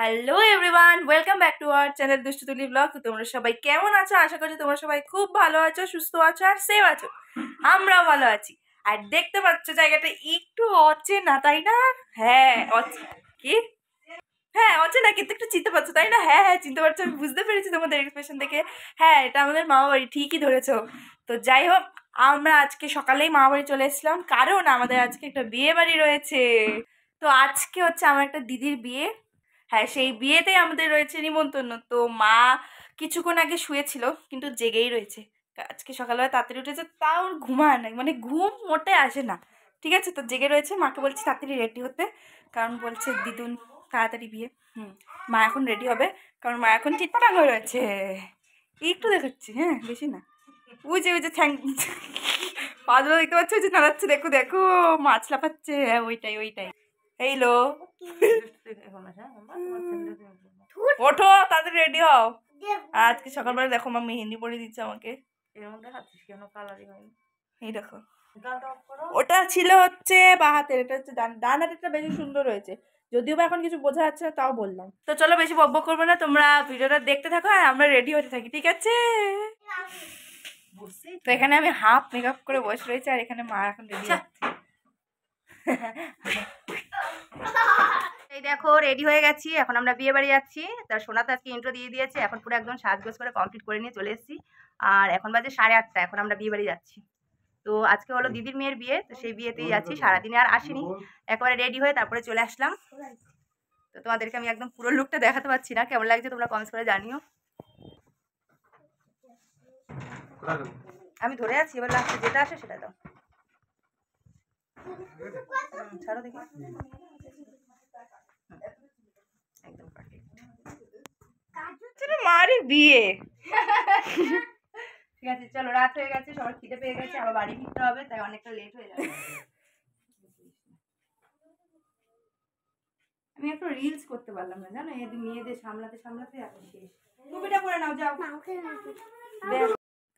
Hello everyone, welcome back to our channel Dushtutuli vlog. তো তোমরা সবাই কেমন আছো? আশা করছি তোমরা সবাই খুব ভালো আছো, সুস্থ আছো আর সেফ আছো। আমরাও ভালো আছি। আর দেখতে পাচ্ছ জায়গাটা একটু অচেনা, তাই না? হ্যাঁ কি হ্যাঁ অচেনা, কিন্তু একটু চিনতে পারছো তাই না? হ্যাঁ হ্যাঁ চিনতে পারছো, আমি বুঝতে পেরেছি তোমাদের এক্সপ্রেশন দেখে। হ্যাঁ, এটা আমাদের মামা বাড়ি, ঠিকই ধরেছো। তো যাই হোক, আমরা আজকে সকালেই মামা বাড়ি চলে এসেছিলাম, কারণ আমাদের আজকে একটা বিয়ে বাড়ি রয়েছে। তো আজকে হচ্ছে আমার একটা দিদির বিয়ে। হ্যাঁ, সেই বিয়েতেই আমাদের রয়েছে নিমন্ত্রণ। তো মা কিছুক্ষণ আগে শুয়েছিল, কিন্তু জেগেই রয়েছে। আজকে সকালবেলা তাড়াতাড়ি উঠেছে, তাও ঘুমায় নাই, মানে ঘুম মোটে আসে না। ঠিক আছে, তো জেগে রয়েছে। মাকে বলছি তাড়াতাড়ি রেডি হতে, কারণ বলছে দিদুন তাড়াতাড়ি বিয়ে। মা এখন রেডি হবে, কারণ মা এখন চিৎপাটাং হয়ে রয়েছে। একটু দেখাচ্ছি, হ্যাঁ বেশি না। ওই যে পাগুলো দেখতে পাচ্ছ, ওই যে নাড়াচ্ছে, দেখো দেখো মাছ লাফাচ্ছে। হ্যাঁ ওইটাই ওইটাই। এইলো ওঠো, তাড়াতাড়ি রেডি হও। আজকে সকালবেলা দেখো মা মেহেন্দি পরিয়ে দিচ্ছে আমাকে। এই দেখো, ওটা ছিল হচ্ছে বাঁ হাতের, এটা হচ্ছে ডান হাতেরটা বেশি সুন্দর হয়েছে। যদিও বা এখন কিছু বোঝা যাচ্ছে না, তাও বললাম। তো চলো বেশি বকবক করবো না, তোমরা ভিডিওটা দেখতে থাকো আর আমরা রেডি হতে থাকি, ঠিক আছে? তো এখানে আমি হাফ মেকআপ করে বসে রয়েছি, আর এখানে মা এখন রেডি হচ্ছে। এই দেখো রেডি হয়ে গেছি, এখন আমরা বিয়ে বাড়ি যাচ্ছি। তার সোনা তো আজকে ইন্ট্রো দিয়ে দিয়েছে, এখন পুরো একদম সাজগোজ করে কমপ্লিট করে নিয়ে চলে এসেছি। আর এখন বাজে 8:30, এখন আমরা বিয়ে বাড়ি যাচ্ছি। তো আজকে হলো দিদির মেয়ের বিয়ে, তো সেই বিয়েতেই যাচ্ছি। সারাদিনে আর আসিনি, একবারে রেডি হয়ে তারপরে চলে আসলাম। তো তোমাদেরকে আমি একদম পুরো লুকটা দেখাতে পারছি না, কেমন লাগছে তোমরা কমেন্টস করে জানিও। আমি ধরে আছি, এবার লাস্টে যেটা আসে সেটা দাও। ছাড়ো দেখি, একদম পারফেক্ট। মারি বিয়ে ঠিক আছে, চলো রাত হয়ে গেছে, সবার খিদে পেয়ে গেছে, আবার বাড়ি ফিরতে হবে, তাই অনেকটা লেট হয়ে যাবে। আমি একটু রিলস করতে পারলাম না, জানো, এই মেয়েদের সামলাতে সামলাতে এখন শেষ। টুপিটা পরে নাও, যাও।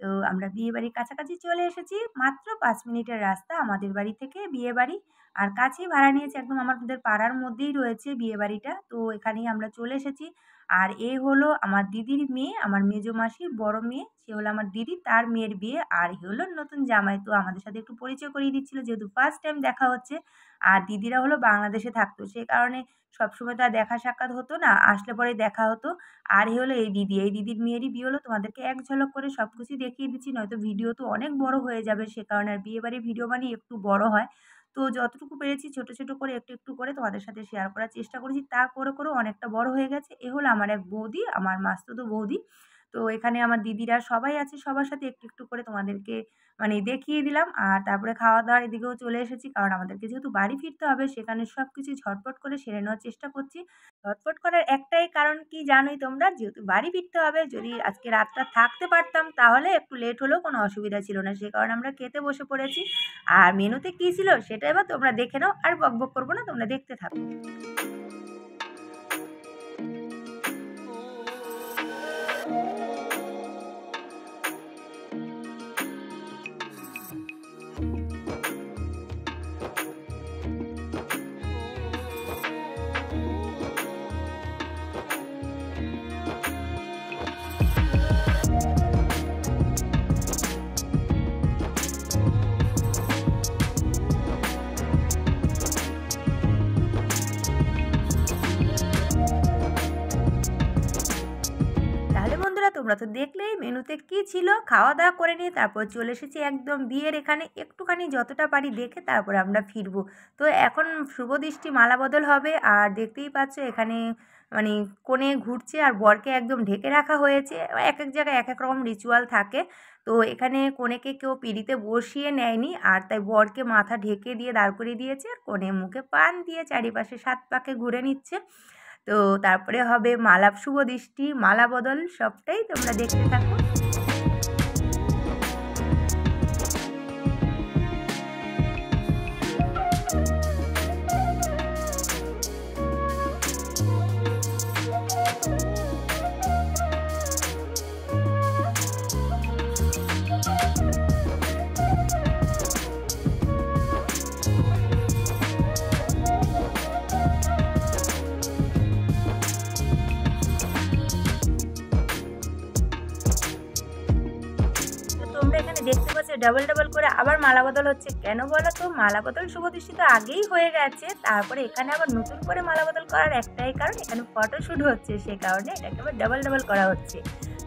তো আমরা বিয়ে বাড়ির কাছাকাছি চলে এসেছি, মাত্র 5 মিনিটের রাস্তা আমাদের বাড়ি থেকে বিয়ে বাড়ি। আর কাছেই ভাড়া নিয়েছে, একদম আমাদের পাড়ার মধ্যেই রয়েছে বিয়ে বাড়িটা। তো এখানেই আমরা চলে এসেছি। আর এ হলো আমার দিদির মেয়ে, আমার মেজো মাসির বড় মেয়ে, সে হলো আমার দিদি, তার মেয়ের বিয়ে। আর এ হলো নতুন জামাই। তো আমাদের সাথে একটু পরিচয় করিয়ে দিচ্ছিল, যেহেতু ফার্স্ট টাইম দেখা হচ্ছে। আর দিদিরা হলো বাংলাদেশে থাকতো, সে কারণে সবসময় তো আর দেখা সাক্ষাৎ হতো না, আসলে পরে দেখা হতো। আর এ হলো এই দিদি, এই দিদির মেয়েরই বিয়ে হলো। তোমাদেরকে এক ঝলক করে সবকিছু দেখিয়ে দিচ্ছি, নয়তো ভিডিও তো অনেক বড় হয়ে যাবে, সে কারণে। আর বিয়ে বাড়ির ভিডিও মানে একটু বড় হয়। তো যতটুকু পেরেছি ছোট ছোট করে একটু একটু করে তোমাদের সাথে শেয়ার করার চেষ্টা করেছি, তা করে করেও অনেকটা বড় হয়ে গেছে। এ হলো আমার এক বৌদি, আমার মাস্তুতো বৌদি। তো এখানে আমার দিদিরা সবাই আছে, সবার সাথে একটু একটু করে তোমাদেরকে মানে দেখিয়ে দিলাম। আর তারপরে খাওয়া দাওয়ার এদিকেও চলে এসেছি, কারণ আমাদেরকে যেহেতু বাড়ি ফিরতে হবে, সেখানে সব কিছু ঝটপট করে সেরে নেওয়ার চেষ্টা করছি। ঝটপট করার একটাই কারণ কি জানোই তোমরা, যেহেতু বাড়ি ফিরতে হবে, যদি আজকে রাতটা থাকতে পারতাম তাহলে একটু লেট হলেও কোনো অসুবিধা ছিল না, সে কারণে আমরা খেতে বসে পড়েছি। আর মেনুতে কী ছিল সেটা এবার তোমরা দেখে নাও, আর বকবক করবো না, তোমরা দেখতে থাকো। তাহলে বন্ধুরা তোমরা তো দেখলেই মেনুতে কি ছিল। খাওয়া দাওয়া করে নিয়ে তারপর চলে এসেছি একদম বিয়ের এখানে, একটুখানি যতটা পারি দেখে তারপরে আমরা ফিরবো। তো এখন শুভ দৃষ্টি মালা বদল হবে, আর দেখতেই পাচ্ছ এখানে মানে কোণে ঘুরছে আর বরকে একদম ঢেকে রাখা হয়েছে। এক এক জায়গায় এক এক রকম রিচুয়াল থাকে। তো এখানে কনেকে কেউ পিঁড়িতে বসিয়ে নেয়নি, আর তাই বরকে মাথা ঢেকে দিয়ে দাঁড় করিয়ে দিয়েছে, আর কনে মুখে পান দিয়ে চারিপাশে 7 পাকে ঘুরে নিচ্ছে। তো তারপরে হবে মালা, শুভ দৃষ্টি, মালা বদল, সবটাই তোমরা দেখতে থাকো। দেখতে পাচ্ছি ডাবল ডাবল করে আবার মালা বদল হচ্ছে। কেন বলো তো? মালা বদল শুভদৃষ্টি তো আগেই হয়ে গেছে, তারপরে এখানে আবার নতুন করে মালা বদল করার একটাই কারণ, এখানে ফটোশ্যুট হচ্ছে, সে কারণে এটাকে আবার ডাবল ডাবল করা হচ্ছে।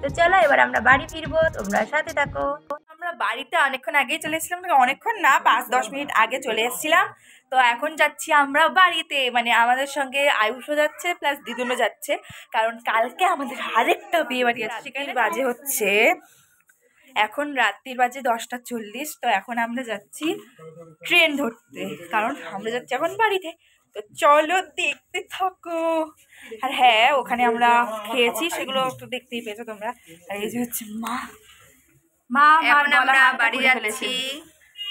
তো চলো এবার আমরা বাড়ি ফিরবো, তোমরা সাথে থাকো। আমরা বাড়িতে অনেকক্ষণ আগেই চলে এসেছিলাম, অনেকক্ষণ না 5-10 মিনিট আগে চলে এসেছিলাম। তো এখন যাচ্ছি আমরা বাড়িতে, মানে আমাদের সঙ্গে আয়ুষও যাচ্ছে প্লাস দিদুনও যাচ্ছে, কারণ কালকে আমাদের আরেকটা বিয়ে বাড়ি আছে। সেখানে বাজে হচ্ছে এখন রাত্রির বাজে 10:40। তো এখন আমরা যাচ্ছি ট্রেন ধরতে, কারণ আমরা যাচ্ছি এখন বাড়িতে। তো চলো দেখতে থাকো। আর হ্যাঁ, ওখানে আমরা খেয়েছি, সেগুলো একটু দেখতেই পেয়েছো তোমরা। আর এই যে হচ্ছে এখন আমরা বাড়ি যাচ্ছি,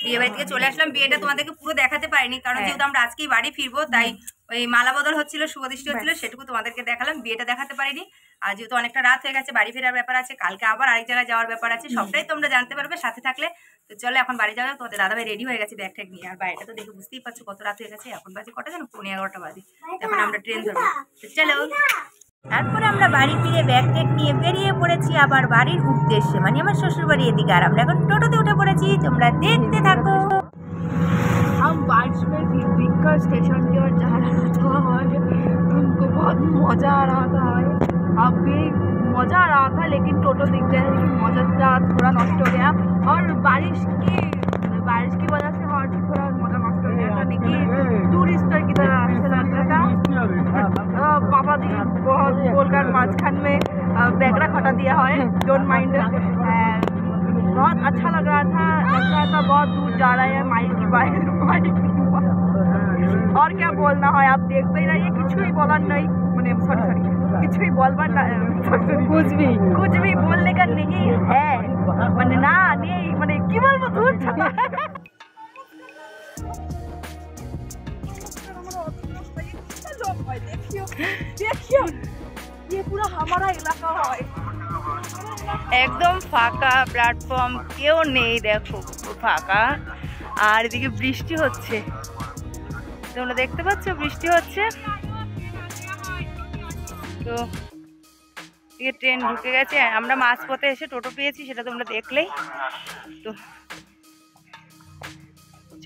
বিয়ে বাড়ি থেকে চলে আসলাম। বিয়েটা তোমাদেরকে পুরো দেখাতে পারিনি, কারণ যেহেতু আমরা আজকেই বাড়ি ফিরবো, তাই ওই মালা বদল হচ্ছিল, শুভদৃষ্টি হচ্ছিল, সেটুকু তোমাদেরকে দেখালাম, বিয়েটা দেখাতে পারিনি। আর যেহেতু অনেকটা রাত হয়ে গেছে, বাড়ি ফেরার ব্যাপার আছে, কালকে আবার আরেক জায়গায় যাওয়ার ব্যাপার আছে, সবটাই তোমরা জানতে পারবে সাথে থাকলে। তো চলো এখন বাড়ি যাবে। তোমাদের দাদাভাই রেডি হয়ে গেছে ব্যাগ ট্যাগ নিয়ে, আর বাড়িটা তো দেখে বুঝতেই পারছো কত রাত হয়ে গেছে। এখন বাজে কটা জানো? 11:15 বাজে। এখন আমরা ট্রেন ধরবো, তো চলো। তারপরে আমরা বাড়ি ফিরে ব্যাগ ট্যাগ নিয়ে বেরিয়ে পড়েছি আবার বাড়ির উদ্দেশ্যে, মানে আমার শ্বশুর বাড়ি এদিকে। আর আমরা এখন টোটোতে উঠে পড়েছি, তোমরা দেখতে থাকো। हम बारिश में बीकर स्टेशन की ओर जा रहा था और उनको बहुत मज़ा आ रहा था। अब भी मज़ा आ रहा था, लेकिन टोटो दिख गया है कि मज़ा थोड़ा नष्ट हो गया। और बारिश की वजह से और भी थोड़ा मज़ा नष्ट हो गया था, लेकिन टूरिस्टर की तरह ऐसा लग रहा था। पापा दी बहुत बोलकर माঝখান में बैगरा खटा दिया है, डोंट माइंड। बहुत अच्छा लग रहा था बहुत दूर जा रहा है, माइल की बाइक। और क्या बोलना है, आप देखते ही रहिए। कुछ भी बोलना नहीं, मैंने सॉरी कुछ भी बोलना कुछ भी बोलने का नहीं है, मैंने ना नहीं मैंने की बोलबो दूर। देखियो ये पूरा हमारा इलाका है, একদম ফাঁকা প্ল্যাটফর্ম, কেউ নেই, দেখো ফাঁকা। আর এদিকে বৃষ্টি হচ্ছে, তোমরা দেখতে পাচ্ছ বৃষ্টি হচ্ছে। তো এদিকে ট্রেন ঢুকে গেছে, আমরা মাঝপথে এসে টোটো পেয়েছি, সেটা তোমরা দেখলেই। তো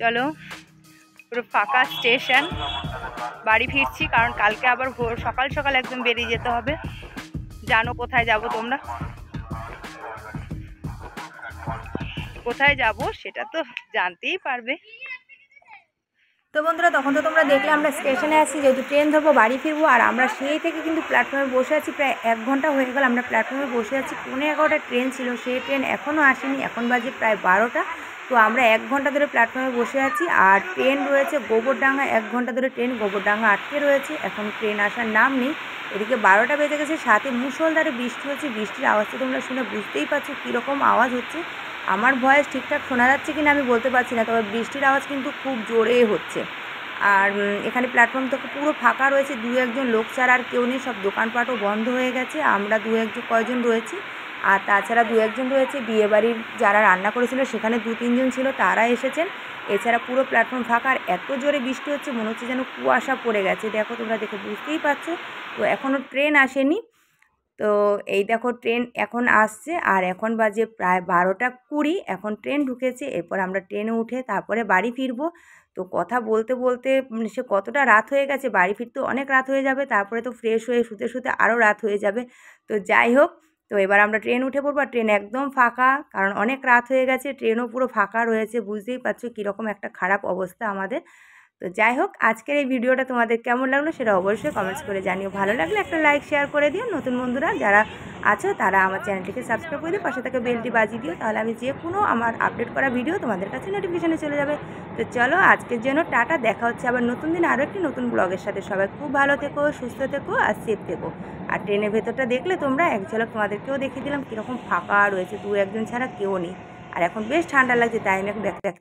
চলো, পুরো ফাঁকা স্টেশন, বাড়ি ফিরছি, কারণ কালকে আবার সকাল সকাল একদম বেরিয়ে যেতে হবে। জানো কোথায় যাব তোমরা? কোথায় যাব সেটা তো জানতেই পারবে। তো বন্ধুরা, তখন তো তোমরা দেখলে আমরা স্টেশনে আছি, যেহেতু ট্রেন ধরবো, বাড়ি ফিরবো। আর আমরা সেই থেকে কিন্তু প্ল্যাটফর্মে বসে আছি, প্রায় 1 ঘন্টা হয়ে গেল আমরা প্ল্যাটফর্মে বসে আছি। 11:15 ট্রেন ছিল, সেই ট্রেন এখনও আসেনি, এখন বাজে প্রায় 12টা। তো আমরা 1 ঘন্টা ধরে প্ল্যাটফর্মে বসে আছি। আর ট্রেন রয়েছে গোবরডাঙ্গা, 1 ঘন্টা ধরে ট্রেন গোবরডাঙ্গা আটকে রয়েছে, এখন ট্রেন আসার নাম নেই। এদিকে 12টা বেজে গেছে, সাথে মুষলধারে বৃষ্টি হচ্ছে। বৃষ্টির আওয়াজটা তোমরা শুনে বুঝতেই পারছো কীরকম আওয়াজ হচ্ছে। আমার ভয়েস ঠিকঠাক শোনা যাচ্ছে কিনা আমি বলতে পারছি না, তবে বৃষ্টির আওয়াজ কিন্তু খুব জোরে হচ্ছে। আর এখানে প্ল্যাটফর্ম তো পুরো ফাঁকা রয়েছে, 2-1 লোক ছাড়া আর কেউ নেই, সব দোকানপাটও বন্ধ হয়ে গেছে। আমরা 2-1 কয়জন রয়েছি, আর তাছাড়া 2-1 রয়েছে বিয়েবাড়ির যারা রান্না করেছিল, সেখানে 2-3 জন ছিল, তারা এসেছেন। এছাড়া পুরো প্ল্যাটফর্ম ফাঁকা। আর এত জোরে বৃষ্টি হচ্ছে, মনে হচ্ছে যেন কুয়াশা পড়ে গেছে। দেখো, তোমরা দেখে বুঝতেই পারছো। তো এখনও ট্রেন আসেনি। তো এই দেখো ট্রেন এখন আসছে, আর এখন বাজে প্রায় 12:20। এখন ট্রেন ঢুকেছে, এরপর আমরা ট্রেনে উঠে তারপরে বাড়ি ফিরবো। তো কথা বলতে বলতে সে কতটা রাত হয়ে গেছে, বাড়ি ফিরতে অনেক রাত হয়ে যাবে, তারপরে তো ফ্রেশ হয়ে শুতে শুতে আরও রাত হয়ে যাবে। তো যাই হোক, তো এবার আমরা ট্রেন উঠে পড়বো। আর ট্রেন একদম ফাঁকা, কারণ অনেক রাত হয়ে গেছে, ট্রেনও পুরো ফাঁকা রয়েছে। বুঝতেই পারছো কীরকম একটা খারাপ অবস্থা আমাদের। তো যাই হোক, আজকের এই ভিডিওটা তোমাদের কেমন লাগলো সেটা অবশ্যই কমেন্টস করে জানিও। ভালো লাগলে একটা লাইক শেয়ার করে দিও। নতুন বন্ধুরা যারা আছো তারা আমার চ্যানেলটিকে সাবস্ক্রাইব করে দিও, পাশে থেকে বেলটি বাজিয়ে দিও, তাহলে আমি যে কোনো আমার আপডেট করা ভিডিও তোমাদের কাছে নোটিফিকেশানে চলে যাবে। তো চলো, আজকের জন্য টাটা, দেখা হচ্ছে আবার নতুন দিন আরও একটি নতুন ব্লগের সাথে। সবাই খুব ভালো থেকো, সুস্থ থেকো আর সেফ থেকো। আর ট্রেনের ভেতরটা দেখলে তোমরা, এক ঝলক তোমাদেরকেও দেখিয়ে দিলাম কীরকম ফাঁকা রয়েছে, 2-1 ছাড়া কেউ নেই। আর এখন বেশ ঠান্ডা লাগছে, তাই আমি এখন ব্যাগ